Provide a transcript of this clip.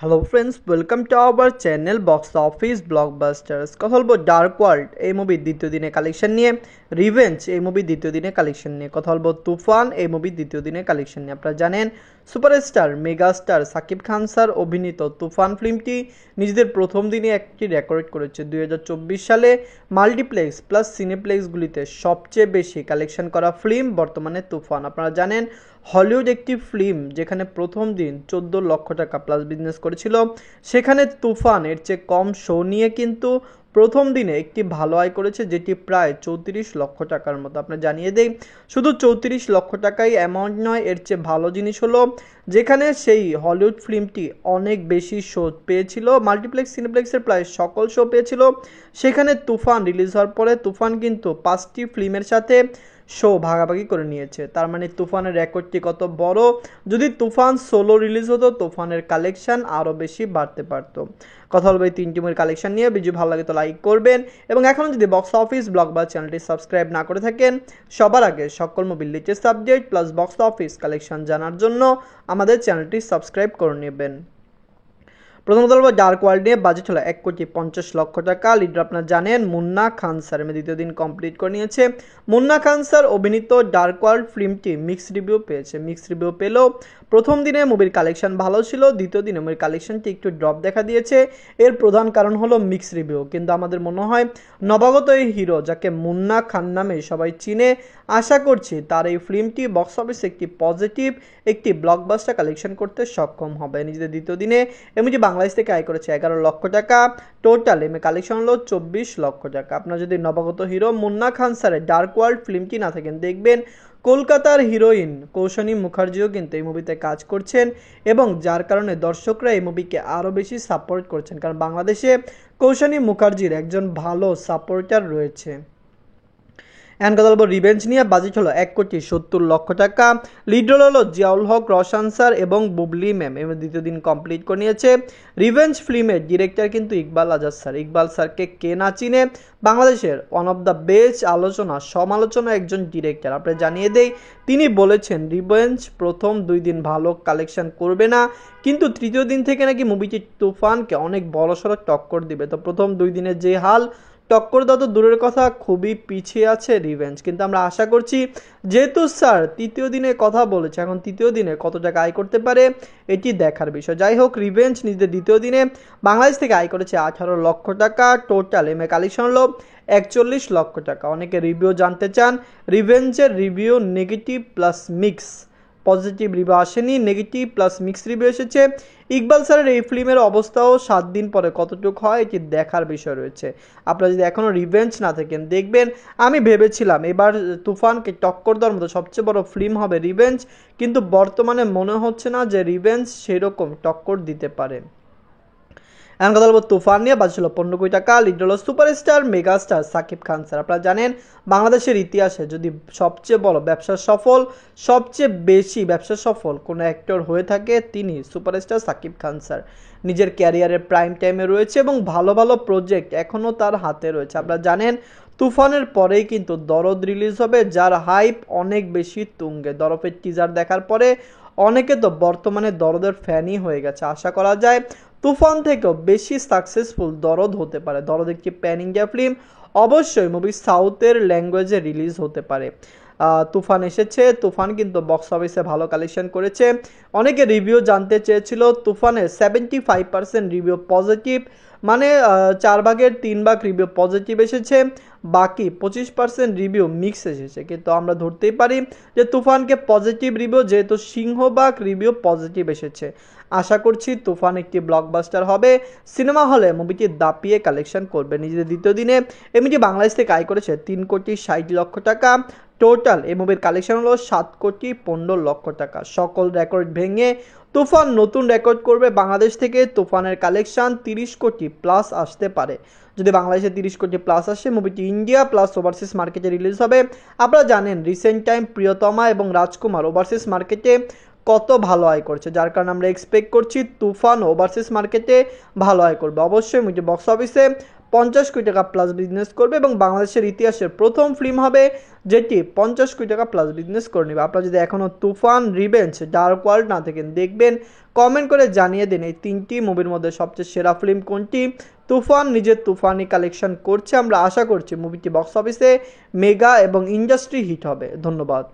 Hello friends, welcome to our channel box office blockbusters. কথা বলবো dark world এই মুভির দ্বিতীয় দিনে কালেকশন নিয়ে, রিভেঞ্জ এই মুভির দ্বিতীয় দিনে কালেকশন নিয়ে, কথা বলবো তুফান এই মুভির দ্বিতীয় দিনে কালেকশন নিয়ে। আপনারা জানেন superstar megastar Shakib Khan sir অভিনীত তুফান ফিল্মটি নিজেদের প্রথম দিনে একটি রেকর্ড করেছে। 2024 সালে মাল্টিপ্লেক্স প্লাস সিনেপ্লেক্সগুলিতে সবচেয়ে বেশি কালেকশন করা ফিল্ম বর্তমানে তুফান। আপনারা জানেন হলিউড একটি ফিল্ম যেখানে প্রথম দিন 14 লক্ষ টাকা প্লাস বিজনেস করেছিল, সেখানে তুফান এর চেয়ে কম শো নিয়ে কিন্তু প্রথম দিনে একটি ভালো আয় করেছে, যেটি প্রায় 34 লক্ষ টাকার মতো। আপনার জানিয়ে দেই, শুধু 34 লক্ষ টাকাই অ্যামাউন্ট নয়, এর চেয়ে ভালো জিনিস হলো যেখানে সেই হলিউড ফিল্মটি অনেক বেশি শো পেয়েছিল, মাল্টিপ্লেক্স সিনেপ্লেক্সের প্রায় সকল শো পেয়েছিল, সেখানে তুফান রিলিজ হওয়ার পরে তুফান কিন্তু 5টি ফিল্মের সাথে শো ভাগাভাগি করে নিয়েছে। তার মানে তুফানের রেকর্ডটি কত বড়। যদি তুফান সোলো রিলিজ হতো, তুফানের কালেকশন আরও বেশি বাড়তে পারতো। কথা বলবো এই তিনটি মুভির কালেকশন নিয়ে। ভিডিও ভালো লাগে তো লাইক করবেন, এবং এখনও যদি বক্স অফিস ব্লগ বা চ্যানেলটি সাবস্ক্রাইব না করে থাকেন, সবার আগে সকল মুভির latest update plus box office collection জানার জন্য আমাদের চ্যানেলটি সাবস্ক্রাইব করে নেবেন। প্রথমত বলবো ডার্ক ওয়ার্ল্ড নিয়ে। বাজেট হলো 1,50,00,000 টাকা। লিডার আপনারা জানেন মুন্না খান স্যার, দ্বিতীয় দিন কমপ্লিট করে নিয়েছে। মুন্না খান স্যার অভিনীত ডার্ক ওয়ার্ল্ড ফিল্মটি মিক্সড রিভিউ পেয়েছে। মিক্সড রিভিউ পেলেও প্রথম দিনে মুভির কালেকশন ভালো ছিল, দ্বিতীয় দিনে মুভির কালেকশনটি একটু ড্রপ দেখা দিয়েছে। এর প্রধান কারণ হলো মিক্সড রিভিউ। কিন্তু আমাদের মনে হয় নবাগত এই হিরো, যাকে মুন্না খান নামে সবাই চিনে, আশা করছি তার এই ফিল্মটি বক্স অফিসে একটি ব্লকবাস্টার কালেকশন করতে সক্ষম হবে। নিজেদের দ্বিতীয় দিনে এমনি বাংলাদেশ থেকে আয় করেছে 11 লক্ষ টাকা। টোটাল এমএ কালেকশন হলো 24 লক্ষ টাকা। আপনার যদি নবাগত হিরো মুন্না খান স্যারের ডার্ক ওয়ার্ল্ড ফিল্মটি না থাকেন, দেখবেন কলকাতার হিরোইন কৌশানী মুখার্জিও কিন্তু এই মুভিতে কাজ করছেন, এবং যার কারণে দর্শকরা এই মুভিকে আরও বেশি সাপোর্ট করছেন, কারণ বাংলাদেশে কৌশানী মুখার্জির একজন ভালো সাপোর্টার রয়েছে। এখন কথা বলবো রিভেঞ্জ নিয়ে। বাজেট হলো 1,70,00,000 টাকা। লিড রোল হলো জিয়াউল হক, রওশন স্যার এবং বুবলি ম্যাম। এবার দ্বিতীয় দিন কমপ্লিট করে নিয়েছে। রিভেঞ্জ ফিল্মের ডিরেক্টর কিন্তু ইকবাল আজাদ স্যার। ইকবাল স্যারকে কে না চিনে, বাংলাদেশের ওয়ান অফ দ্য বেস্ট সমালোচনা একজন ডিরেক্টর। আপনি জানিয়ে দেই, তিনি বলেছেন রিভেঞ্জ প্রথম 2 দিন ভালো কালেকশন করবে না, কিন্তু তৃতীয় দিন থেকে নাকি মুভিটি তুফানকে অনেক বড়সড় টক্কর দিবে। তো প্রথম 2 দিনের যে হাল, টক্কর দেওয়া তো দূরের কথা, খুবই পিছিয়ে আছে রিভেঞ্জ। কিন্তু আমরা আশা করছি, যেহেতু স্যার তৃতীয় দিনে কথা বলেছে, এখন তৃতীয় দিনে কত টাকা আয় করতে পারে এটি দেখার বিষয়। যাই হোক, রিভেঞ্জ নিজেদের দ্বিতীয় দিনে বাংলাদেশ থেকে আয় করেছে 18 লক্ষ টাকা। টোটাল এমএ কালেকশন হলো 41 লক্ষ টাকা। অনেকে রিভিউ জানতে চান, রিভেঞ্জের review negative plus mix, positive review আসেনি, নেগেটিভ প্লাস মিক্স রিভিউ এসেছে। ইকবাল স্যারের এই ফিল্মের অবস্থাও 7 দিন পরে কতটুকু হয় এটি দেখার বিষয় রয়েছে। আপনারা যদি এখনও রিভেঞ্জ না থাকেন, দেখবেন আমি ভেবেছিলাম এবার তুফানকে টক্কর দেওয়ার মতো সবচেয়ে বড় ফিল্ম হবে রিভেঞ্জ, কিন্তু বর্তমানে মনে হচ্ছে না যে রিভেঞ্জ সেরকম টক্কর দিতে পারে। এখন কথা বলবো তুফান নিয়ে। বাজেট ছিল 15 কোটি টাকা। লিড হলো superstar megastar Shakib Khan sir. আপনারা জানেন বাংলাদেশের ইতিহাসে যদি সবচেয়ে বড় সবচেয়ে বেশি ব্যবসা সফল কোনো অ্যাক্টর হয়ে থাকে, তিনি সুপারস্টার সাকিব খান স্যার। নিজের ক্যারিয়ারের প্রাইম টাইমে রয়েছে এবং ভালো ভালো প্রজেক্ট এখনও তার হাতে রয়েছে। আপনারা জানেন তুফানের পরেই কিন্তু দরদ রিলিজ হবে, যার হাইপ অনেক বেশি তুঙ্গে। দরদের টিজার দেখার পরে অনেকে তো বর্তমানে দরদের ফ্যানই হয়ে গেছে। আশা করা যায় তুফান থেকেও বেশি সাকসেসফুল দরদ হতে পারে। দরদ একটি প্যান ইন্ডিয়া ফিল্ম, অবশ্যই মুভি সাউথের ল্যাঙ্গুয়েজে রিলিজ হতে পারে। তুফান এসেছে, তুফান কিন্তু বক্স অফিসে ভালো কালেকশন করেছে। অনেকে রিভিউ জানতে চেয়েছিল, তুফানের 75% রিভিউ পজিটিভ, মানে 4 ভাগের 3 ভাগ রিভিউ পজিটিভ এসেছে, বাকি 25% রিভিউ মিক্স এসেছে। কিন্তু আমরা ধরতেই পারি যে তুফানকে পজিটিভ রিভিউ, যেহেতু সিংহভাগ রিভিউ পজিটিভ এসেছে। আশা করছি তুফান একটি ব্লকবাস্টার হবে, সিনেমা হলে মুভিটি দাপিয়ে কালেকশন করবে। নিজেদের দ্বিতীয় দিনে এমনিটি বাংলাদেশ থেকে আয় করেছে 3,60,00,000 টাকা। টোটাল এই মুভির কালেকশন হলো 7,15,00,000 টাকা। সকল রেকর্ড ভেঙে তুফান নতুন রেকর্ড করবে। বাংলাদেশ থেকে তুফানের কালেকশন 30 কোটি প্লাস আসতে পারে। যদি বাংলাদেশে 30 কোটি প্লাস আসে, মুভিটি ইন্ডিয়া প্লাস ওভারসিজ মার্কেটে রিলিজ হবে। আপনারা জানেন রিসেন্ট টাইম প্রিয়তমা এবং রাজকুমার ওভারসিজ মার্কেটে কত ভালো আয় করছে, যার কারণে আমরা এক্সপেক্ট করছি তুফান ওভারসিজ মার্কেটে ভালো আয় করবে। অবশ্যই মুভিটি বক্স অফিসে 50 কোটি টাকা প্লাস বিজনেস করবে এবং বাংলাদেশের ইতিহাসের প্রথম ফিল্ম হবে যেটি 50 কোটি টাকা প্লাস বিজনেস করে নেবে। আপনারা যদি এখনও তুফান, রিভেঞ্জ, ডার্ক ওয়ার্ল্ড না দেখেন, দেখবেন। কমেন্ট করে জানিয়ে দিন এই 3টি মুভির মধ্যে সবচেয়ে সেরা ফিল্ম কোনটি। তুফান নিজের তুফানি কালেকশন করছে, আমরা আশা করছি মুভিটি বক্স অফিসে মেগা এবং ইন্ডাস্ট্রি হিট হবে। ধন্যবাদ।